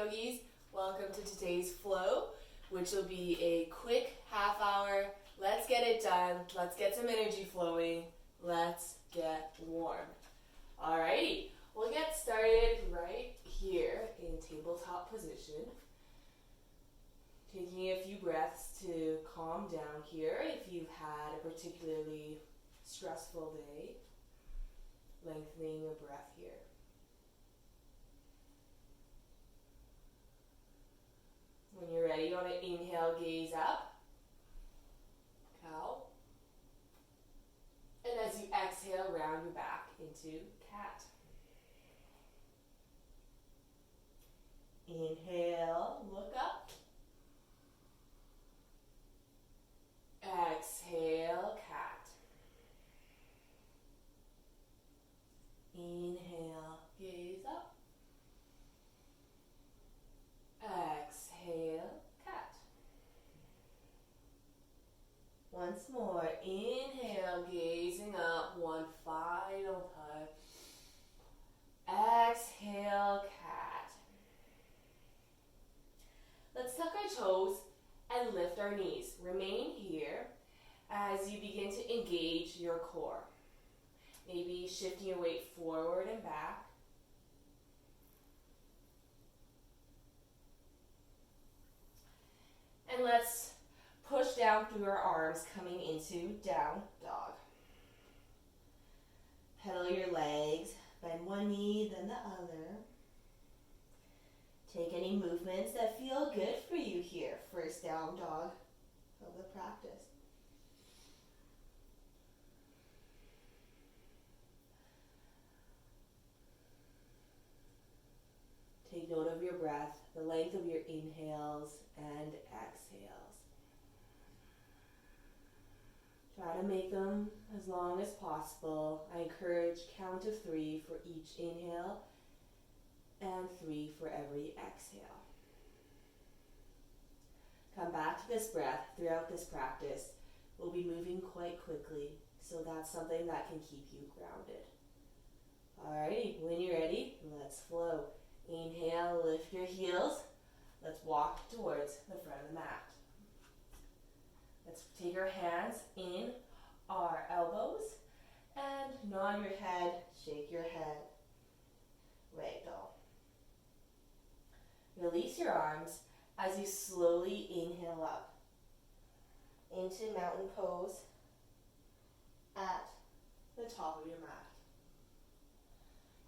yogis. Welcome to today's flow, which will be a quick half hour. Let's get it done. Let's get some energy flowing. Let's get warm. Alrighty, we'll get started right here in tabletop position. Taking a few breaths to calm down here if you've had a particularly stressful day. Lengthening your breath here. When you're ready, you want to inhale, gaze up. Cow. And as you exhale, round your back into cat. Inhale, look up. Exhale, cat. Inhale, gaze up. Exhale, cat. Once more, inhale, gazing up, one final time. Exhale, cat. Let's tuck our toes and lift our knees. Remain here as you begin to engage your core. Maybe shifting your weight forward and back. And let's push down through our arms, coming into down dog. Pedal your legs, bend one knee, then the other. Take any movements that feel good for you here. First down dog of the practice. Take note of your breath, the length of your inhales and exhales. Try to make them as long as possible. I encourage count of 3 for each inhale and 3 for every exhale. Come back to this breath throughout this practice. We'll be moving quite quickly, so that's something that can keep you grounded. Alrighty, when you're ready, let's flow. Inhale, lift your heels. Let's walk towards the front of the mat. Let's take our hands in our elbows and nod your head, shake your head, ragdoll. Release your arms as you slowly inhale up into mountain pose at the top of your mat.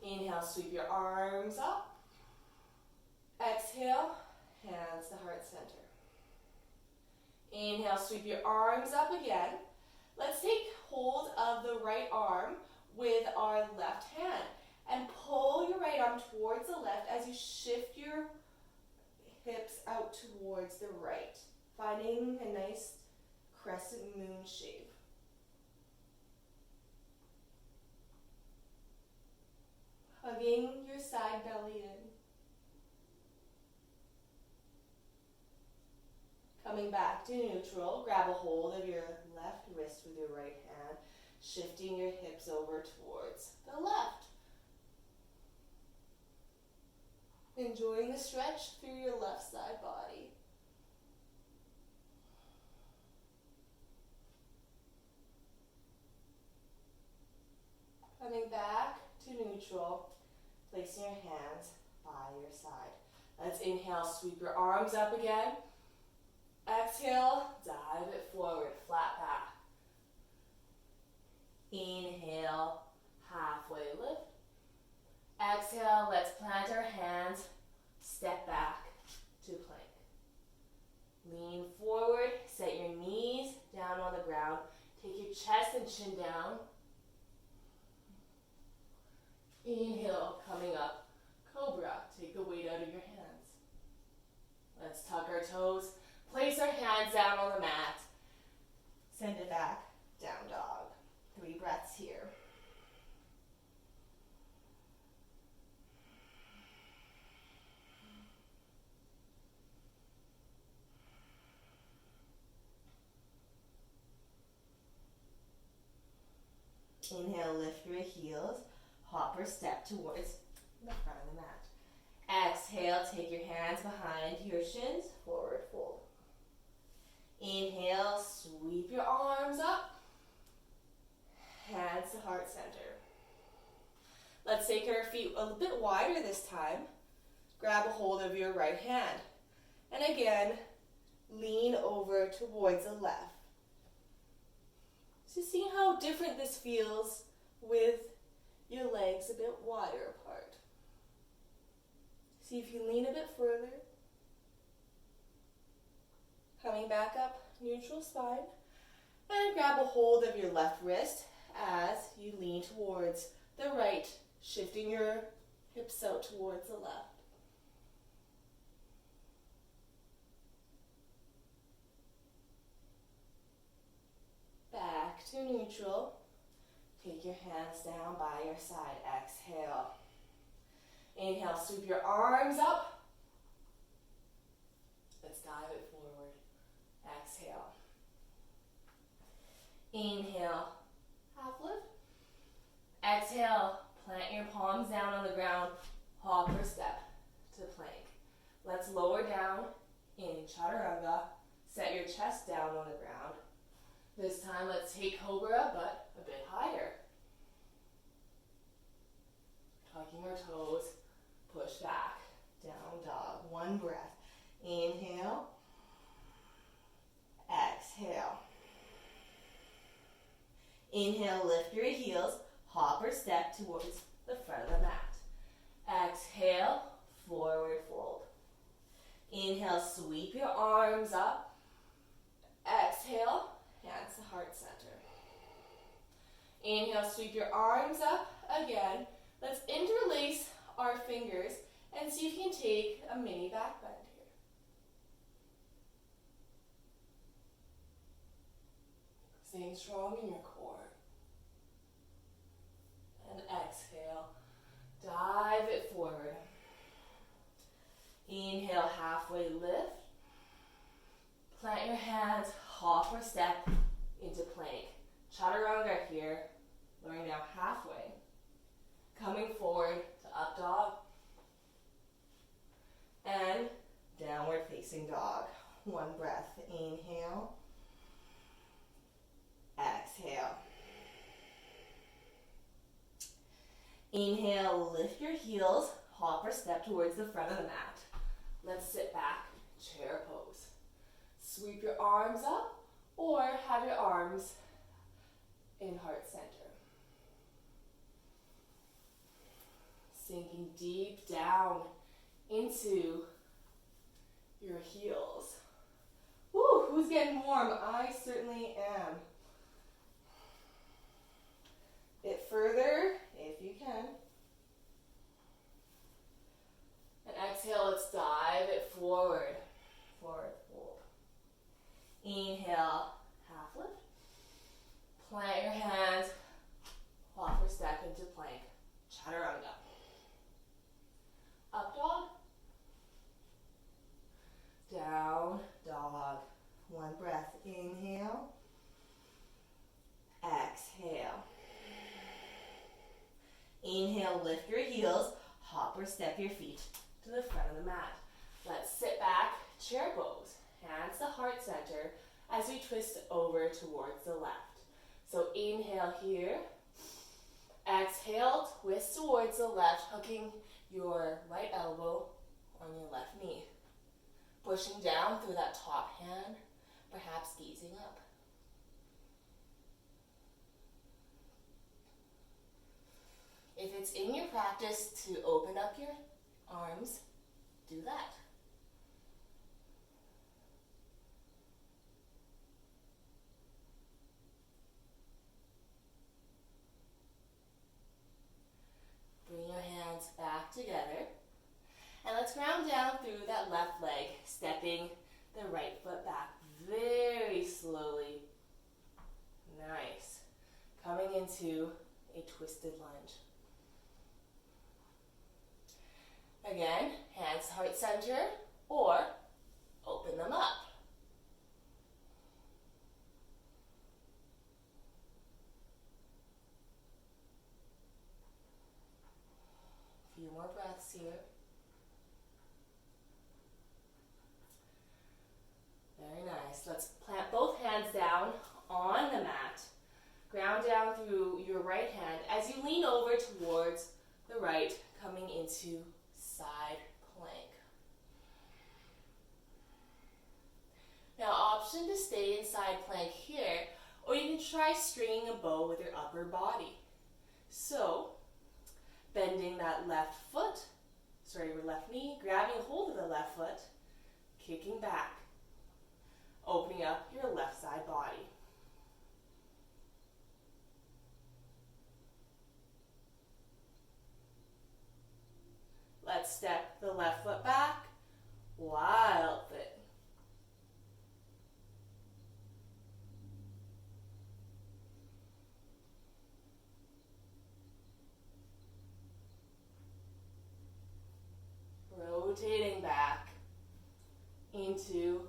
Inhale, sweep your arms up. Exhale, hands to heart center. Inhale, sweep your arms up again. Let's take hold of the right arm with our left hand and pull your right arm towards the left as you shift your hips out towards the right, finding a nice crescent moon shape. Hugging your side belly in. Coming back to neutral, grab a hold of your left wrist with your right hand, shifting your hips over towards the left. Enjoying the stretch through your left side body. Coming back to neutral, placing your hands by your side. Let's inhale, sweep your arms up again. Exhale, dive it forward, flat back. Inhale, halfway lift. Exhale, let's plant our hands, step back to plank. Lean forward, set your knees down on the ground. Take your chest and chin down. Inhale, coming up, cobra. Take the weight out of your hands. Let's tuck our toes. Place our hands down on the mat. Send it back, down dog. 3 breaths here. Inhale, lift your heels. Hop or step towards the front of the mat. Exhale, take your hands behind your shins, forward fold. Inhale, sweep your arms up, hands to heart center. Let's take our feet a bit wider this time. Grab a hold of your right hand. And again, lean over towards the left. So see how different this feels with your legs a bit wider apart. See if you lean a bit further. Coming back up, neutral spine. And grab a hold of your left wrist as you lean towards the right, shifting your hips out towards the left. Back to neutral. Take your hands down by your side. Exhale. Inhale, sweep your arms up. Let's dive it forward. Exhale. Inhale, half lift. Exhale, plant your palms down on the ground. Hop or step to plank. Let's lower down in chaturanga. Set your chest down on the ground. This time, let's take cobra, but a bit higher. Tucking our toes, push back, down dog. One breath. Inhale, exhale. Inhale, lift your heels, hop or step towards the front of the mat. Exhale, forward fold. Inhale, sweep your arms up. Exhale, hands to heart center. Inhale, sweep your arms up. Again, let's interlace our fingers and see if you can take a mini back bend here. Staying strong in your core. And exhale, dive it forward. Inhale, halfway lift. Plant your hands, hop or step into plank. Chaturanga here, lowering down halfway. Coming forward to up dog. And downward facing dog. One breath. Inhale. Exhale. Inhale, lift your heels, hop or step towards the front of the mat. Let's sit back, chair pose. Sweep your arms up or have your arms in heart center. Sinking deep down into your heels. Woo, who's getting warm? I certainly am. Bit further, if you can. And exhale, let's dive it forward. Forward fold. Inhale, half lift. Plant your hands, hop or step into plank. Chaturanga. Up dog. Down dog. One breath. Inhale. Exhale. Inhale, lift your heels, hop or step your feet to the front of the mat. Let's sit back, chair pose. Hands to heart center as we twist over towards the left. So inhale here. Exhale, twist towards the left, hooking your right elbow on your left knee. Pushing down through that top hand, perhaps gazing up. If it's in your practice to open up your arms, do that. Bring your hands back together. And let's ground down through that left leg, stepping the right foot back very slowly. Nice. Coming into a twisted lunge. Again, hands heart center or open them up. A few more breaths here. right, coming into side plank. Now, option to stay in side plank here, or you can try stringing a bow with your upper body. So, bending that left knee, grabbing hold of the left foot, kicking back, opening up your left side body. Let's step the left foot back, wild thing. Rotating back into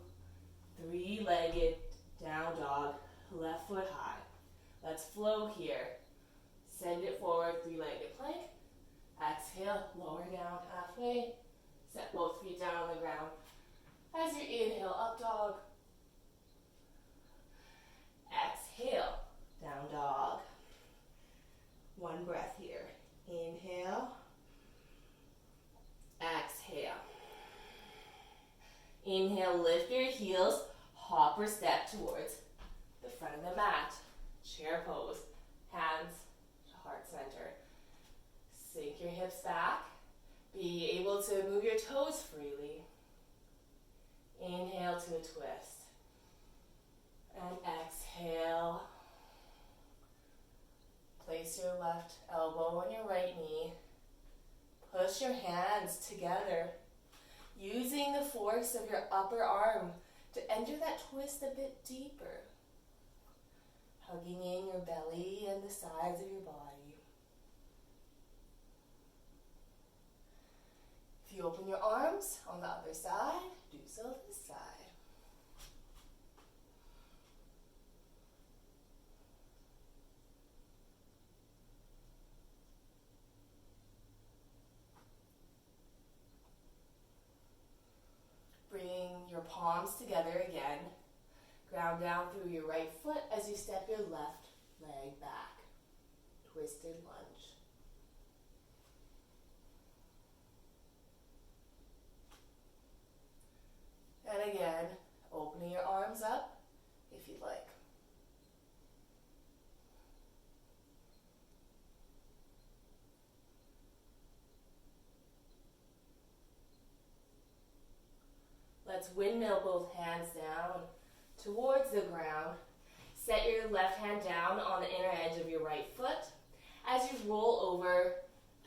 three-legged down dog, left foot high. Let's flow here. Send it forward, three-legged plank. Exhale, lower down halfway. Set both feet down on the ground. As you inhale, up dog. Exhale, down dog. One breath here. Inhale. Exhale. Inhale, lift your heels, hop or step towards the front of the mat. Chair pose, hands to heart center. Sink your hips back. Be able to move your toes freely. Inhale to a twist. And exhale. Place your left elbow on your right knee. Push your hands together, using the force of your upper arm to enter that twist a bit deeper. Hugging in your belly and the sides of your body. If you open your arms on the other side, do so this side. Bring your palms together again. Ground down through your right foot as you step your left leg back. Twisted lunge. And again, opening your arms up if you'd like. Let's windmill both hands down towards the ground. Set your left hand down on the inner edge of your right foot as you roll over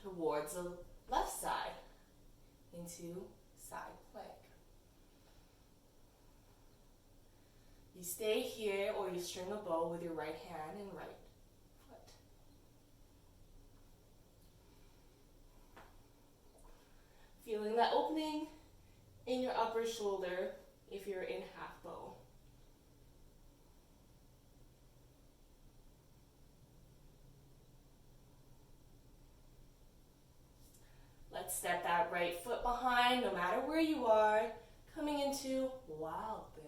towards the left side into side plank. You stay here or you string a bow with your right hand and right foot. Feeling that opening in your upper shoulder if you're in half bow. Let's step that right foot behind, no matter where you are, coming into wild thing.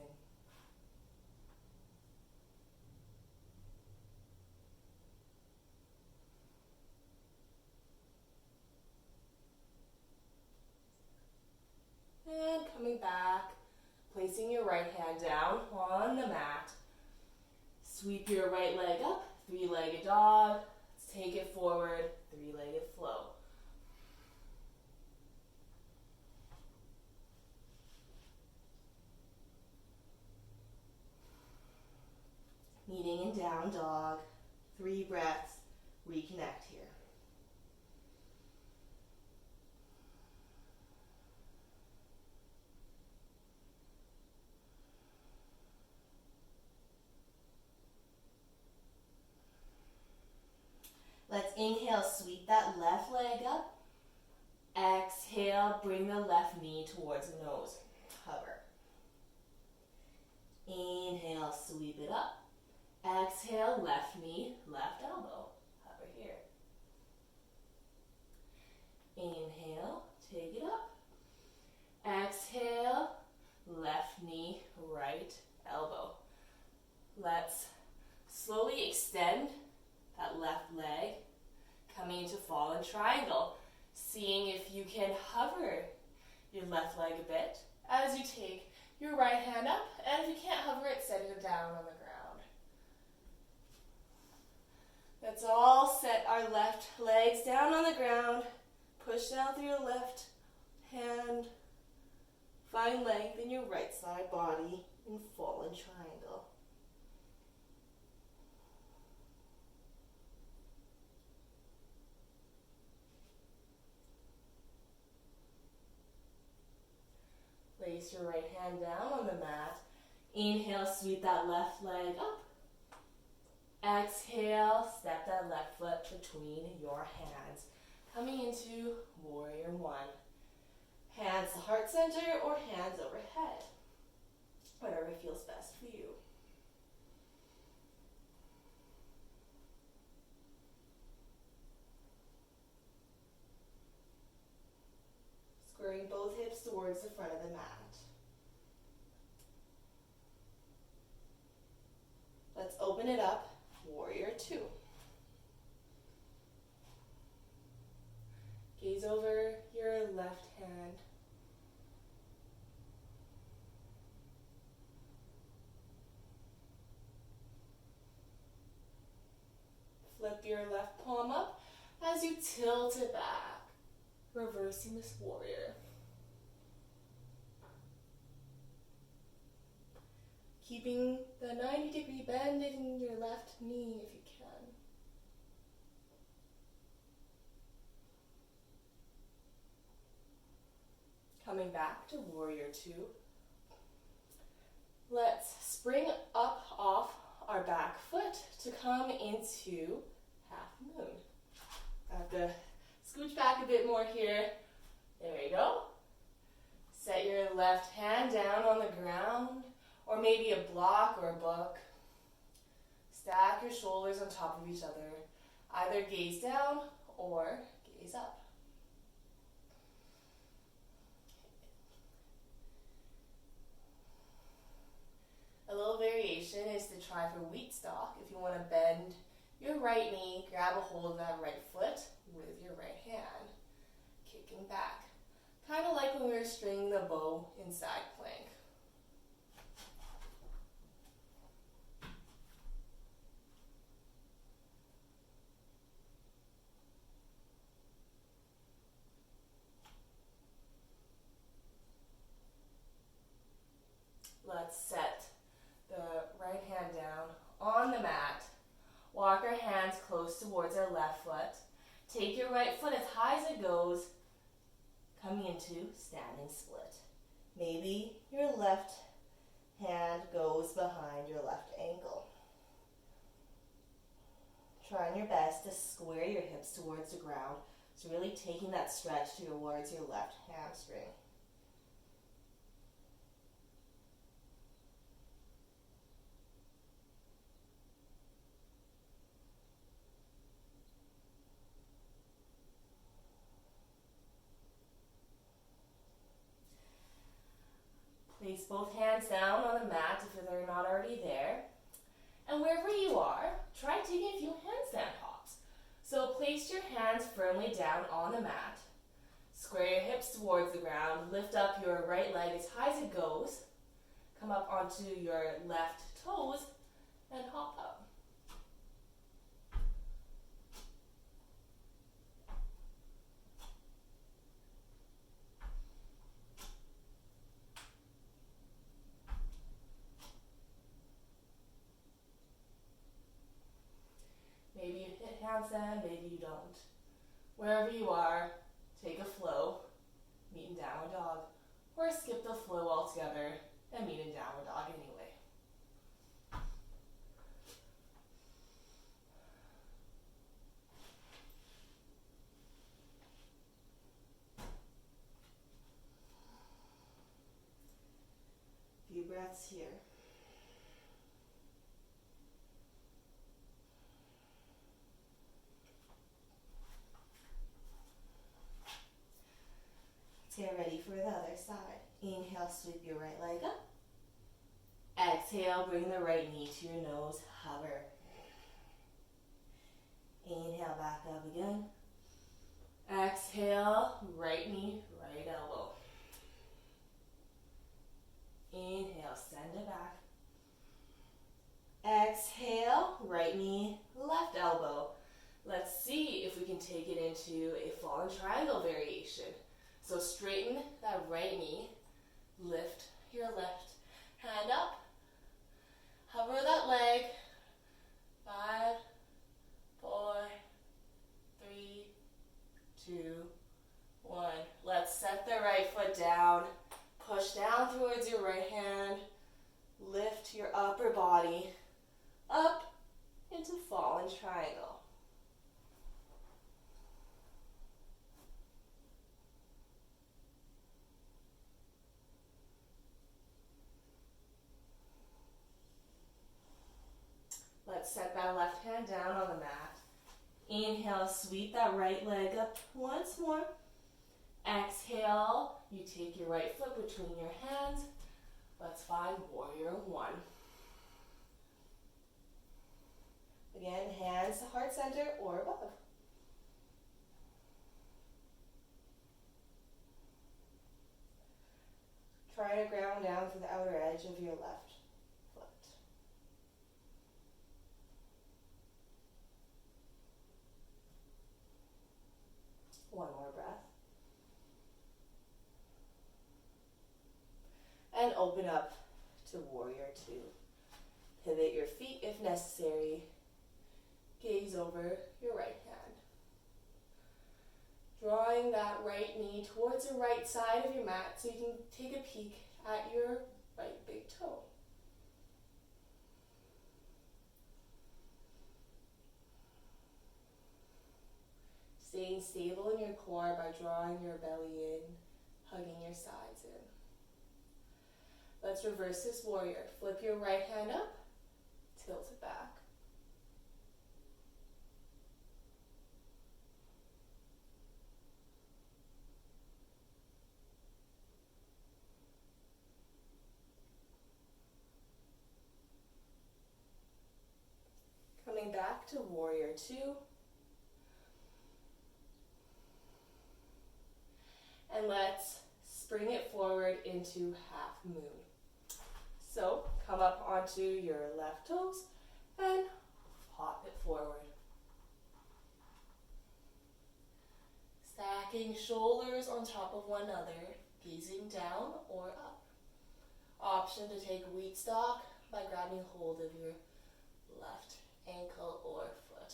And coming back, placing your right hand down on the mat. Sweep your right leg up, three-legged dog. Let's take it forward, three-legged flow. Meeting in down dog, 3 breaths, reconnect here. Let's inhale, sweep that left leg up. Exhale, bring the left knee towards the nose. Hover. Inhale, sweep it up. Exhale, left knee, left elbow. Hover here. Inhale, take it up. Exhale, left knee, right elbow. Let's slowly extend that left leg, coming into fallen triangle. left leg a bit as you take your right hand up, and if you can't hover it, set it down on the ground. Let's all set our left legs down on the ground. Push down through your left hand. Find length in your right side body and fallen triangle. Place your right hand down on the mat. Inhale, sweep that left leg up. Exhale, step that left foot between your hands. Coming into warrior one. Hands to heart center or hands overhead. Whatever feels best for you. Squaring both hips towards the front of the mat. Let's open it up, warrior two. Gaze over your left hand. Flip your left palm up as you tilt it back, reversing this warrior. Keeping the 90-degree bend in your left knee if you can. Coming back to warrior two. Let's spring up off our back foot to come into half moon. I have to scooch back a bit more here. There we go. Set your left hand down on the ground, or maybe a block or a book. Stack your shoulders on top of each other. Either gaze down or gaze up. A little variation is to try for wheat stalk. If you want to bend your right knee, grab a hold of that right foot with your right hand, kicking back. Kind of like when we were stringing the bow in side plank. Let's set the right hand down on the mat. Walk our hands close towards our left foot. Take your right foot as high as it goes, coming into standing split. Maybe your left hand goes behind your left ankle. Trying your best to square your hips towards the ground. So really taking that stretch towards your left hamstring. Place both hands down on the mat if they're not already there. And wherever you are, try taking a few handstand hops. So place your hands firmly down on the mat. Square your hips towards the ground. Lift up your right leg as high as it goes. Come up onto your left toes and hop up. Maybe you hit handstand, maybe you don't. Wherever you are, take a flow, meet in downward dog, or skip the flow altogether and meet in downward dog anyway. Few breaths here. Get ready for the other side. Inhale, sweep your right leg up. Exhale, bring the right knee to your nose, hover. Inhale, back up again. Exhale, right knee, right elbow. take it into a fallen triangle variation. So straighten that right knee, lift your left hand up, hover that leg, 5, 4, 3, 2, 1. Let's set the right foot down, push down towards your right hand, lift your upper body up into fallen triangle. Let's set that left hand down on the mat. Inhale, sweep that right leg up once more. Exhale, you take your right foot between your hands. Let's find warrior one. Again, hands to heart center or above. Try to ground down to the outer edge of your left foot. One more breath. And open up to warrior two. Pivot your feet if necessary. Gaze over your right hand. Drawing that right knee towards the right side of your mat so you can take a peek at your right big toe. Staying stable in your core by drawing your belly in, hugging your sides in. Let's reverse this warrior. Flip your right hand up, tilt it back. Coming back to warrior two. And let's spring it forward into half moon. So come up onto your left toes and hop it forward. Stacking shoulders on top of one another, gazing down or up. Option to take wheat stalk by grabbing hold of your left ankle or foot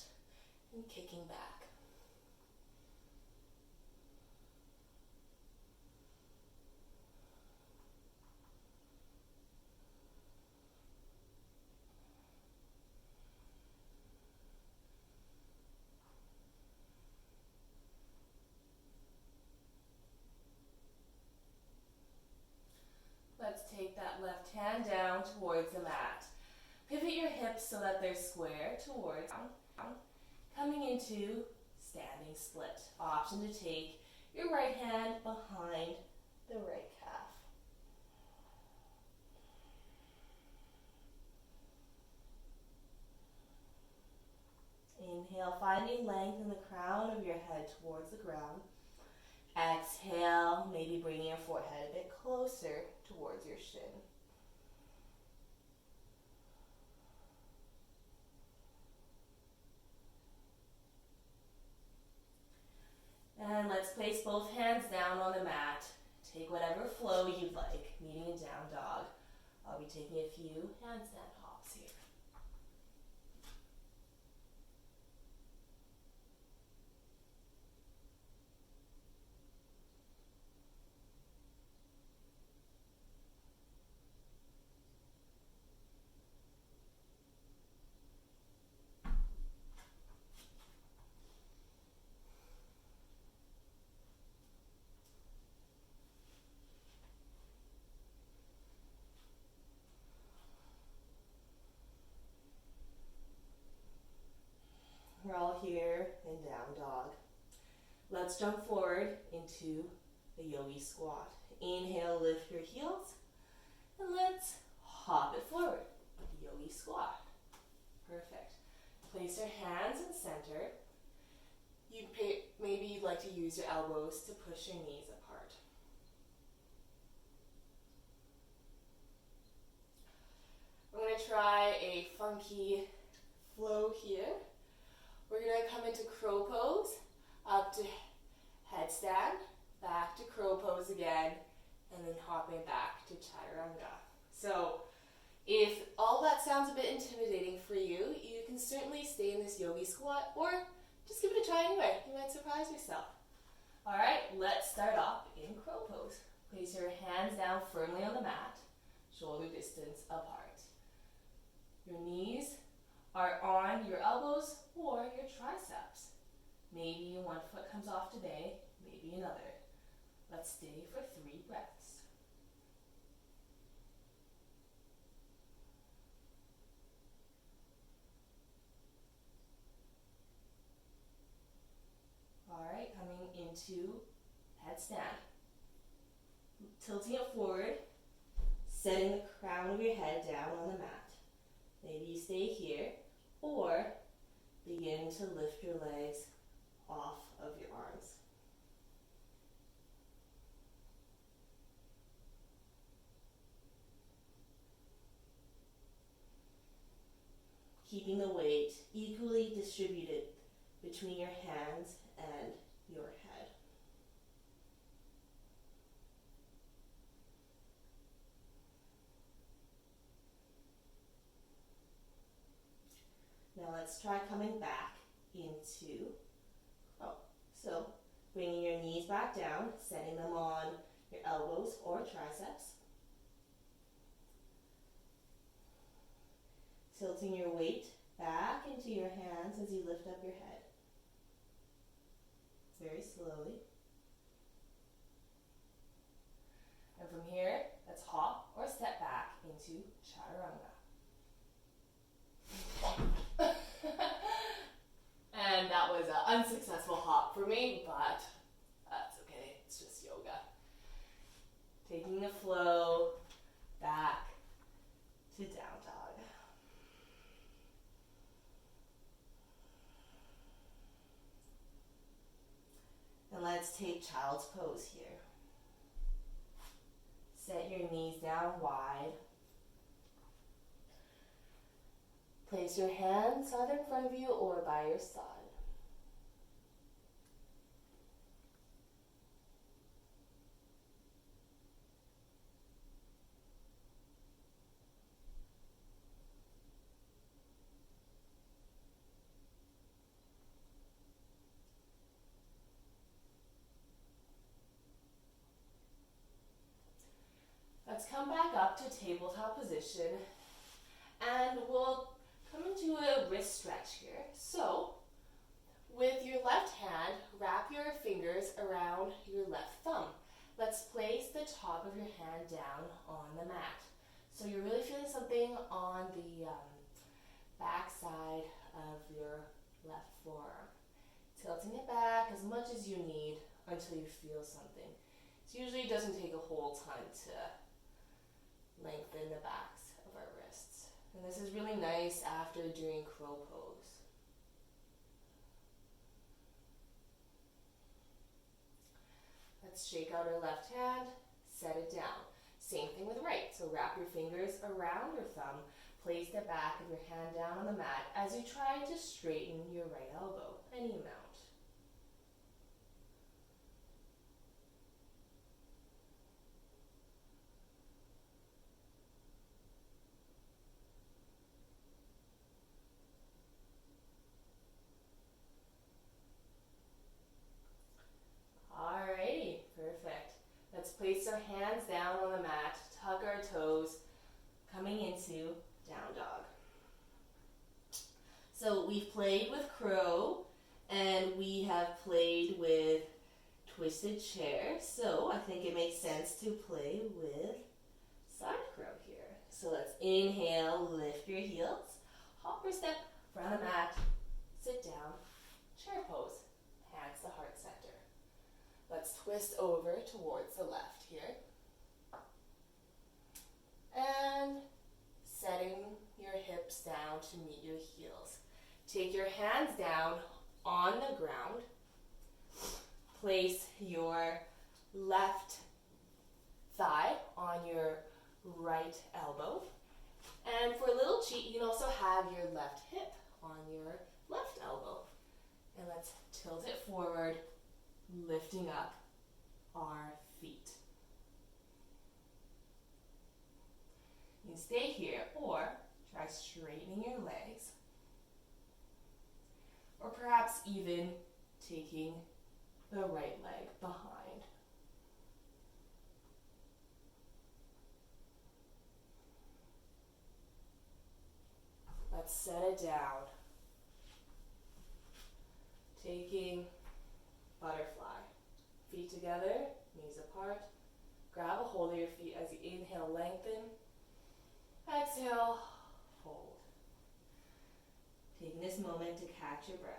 and kicking back. Let's take that left hand down towards the mat. Pivot your hips so that they're square towards down. Coming into standing split. Option to take your right hand behind the right calf. Inhale, finding length in the crown of your head towards the ground. Exhale, maybe bringing your forehead a bit closer towards your shin. And let's place both hands down on the mat. Take whatever flow you'd like, meeting in down dog. I'll be taking a few handstand hops here. We're all here in down dog. Let's jump forward into the yogi squat. Inhale, lift your heels, and let's hop it forward. The yogi squat. Perfect. Place your hands in center. Maybe you'd like to use your elbows to push your knees apart. We're going to try a funky flow here. We're going to come into crow pose. up to headstand, back to crow pose again, and then hopping back to chaturanga. So if all that sounds a bit intimidating for you, you can certainly stay in this yogi squat or just give it a try anyway. You might surprise yourself. All right, let's start off in crow pose. Place your hands down firmly on the mat, shoulder distance apart. Your knees are on your elbows or your triceps. Maybe one foot comes off today, maybe another. Let's stay for 3 breaths. All right, coming into headstand. Tilting it forward, setting the crown of your head down on the mat. Maybe you stay here, or begin to lift your legs off of your arms. Keeping the weight equally distributed between your hands and your head. Now let's try coming back into crow. So bringing your knees back down, setting them on your elbows or triceps. Tilting your weight back into your hands as you lift up your head. Very slowly. And from here, let's hop or step back into chaturanga. And that was an unsuccessful hop for me, but that's okay. It's just yoga. Taking the flow back to down dog. And let's take child's pose here. Set your knees down wide. Place your hands either in front of you or by your side. Let's come back up to tabletop position, and we'll come into a wrist stretch here. So, with your left hand, wrap your fingers around your left thumb. Let's place the top of your hand down on the mat. So you're really feeling something on the back side of your left forearm. Tilting it back as much as you need until you feel something. So usually it doesn't take a whole ton to lengthen the backs of our wrists. And this is really nice after doing crow pose. Let's shake out our left hand, set it down. Same thing with right. So wrap your fingers around your thumb, place the back of your hand down on the mat as you try to straighten your right elbow, any amount. Alrighty, perfect. Let's place our hands down on the mat, tuck our toes, coming into down dog. So we've played with crow and we have played with twisted chair. So I think it makes sense to play with side crow here. So let's inhale, lift your heels, hop or step, front of mat, sit down, chair pose, hands to heart center. Let's twist over towards the left here. And setting your hips down to meet your heels. Take your hands down on the ground. Place your left thigh on your right elbow. And for a little cheat, you can also have your left hip on your left elbow. And let's tilt it forward, lifting up our feet. You can stay here or try straightening your legs, or perhaps even taking the right leg behind. Let's set it down. Taking butterfly. Feet together, knees apart. Grab a hold of your feet as you inhale, lengthen. Exhale, hold. Taking this moment to catch your breath.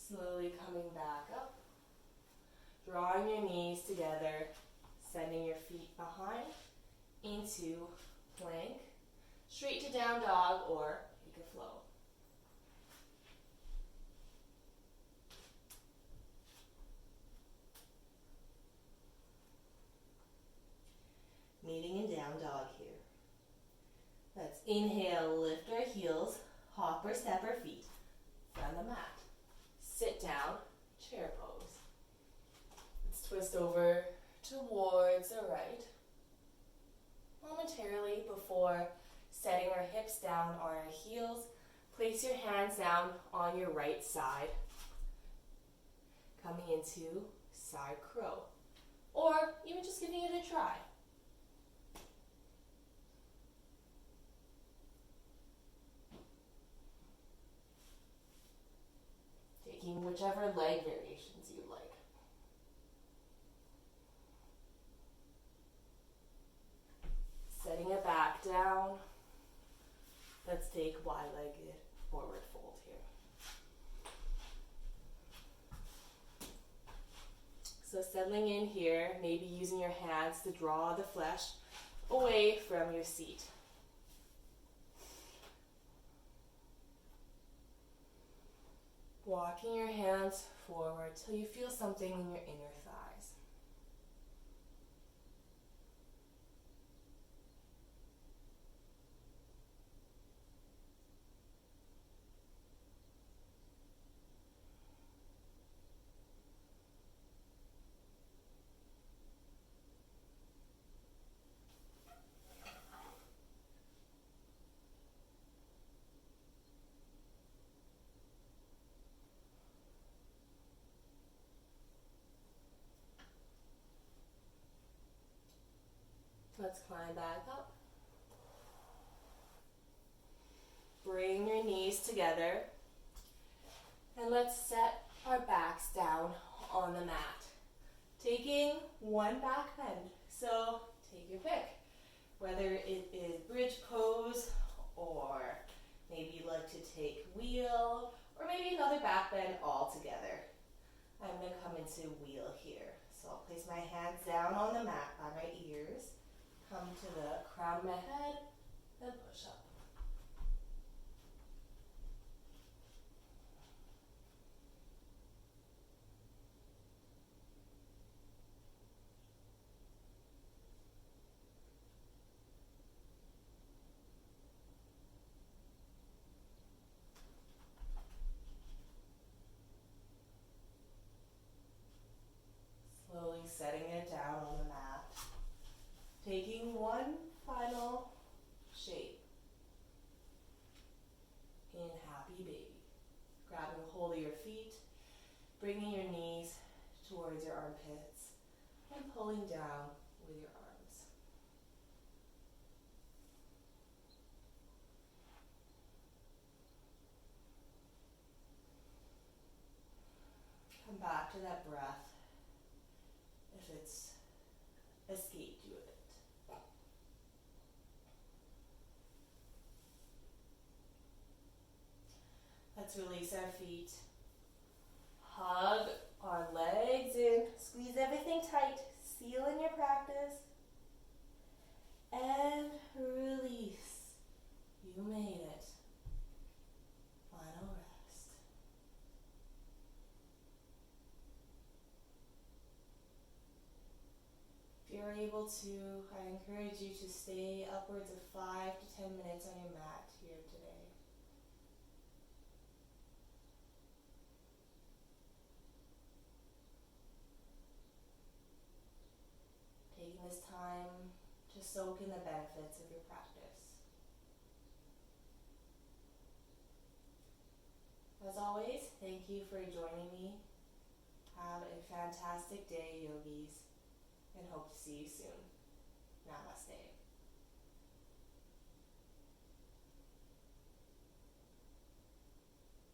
Slowly coming back up. Drawing your knees together, sending your feet behind into plank, straight to down dog or take a flow. Meeting in down dog here. Let's inhale, lift our heels, hop or step our feet From the mat. Sit down, chair pose. Let's twist over towards the right. Momentarily before setting our hips down on our heels, place your hands down on your right side. Coming into side crow. Or even just giving it a try. Taking whichever leg variations you like. Setting it back down. Let's take wide-legged forward fold here. So settling in here, maybe using your hands to draw the flesh away from your seat. Walking your hands forward till you feel something in your inner thighs. Let's climb back up. Bring your knees together. And let's set our backs down on the mat. Taking one back bend. So take your pick. Whether it is bridge pose, or maybe you'd like to take wheel, or maybe another back bend altogether. I'm going to come into wheel here. So I'll place my hands down on the mat by my ears. Come to the crown of my head and push up. Slowly setting it down on the mat. Taking one final shape in happy baby. Grabbing a hold of your feet, bringing your knees towards your armpits, and pulling down with your arms. Come back to that breath. If it's escaped you a bit. Let's release our feet. Hug our legs in. Squeeze everything tight. Seal in your practice. And release. You made it. Final rest. If you're able to, I encourage you to stay upwards of 5 to 10 minutes on your mat here today. Taking this time to soak in the benefits of your practice. As always, thank you for joining me. Have a fantastic day, yogis, and hope to see you soon. Namaste.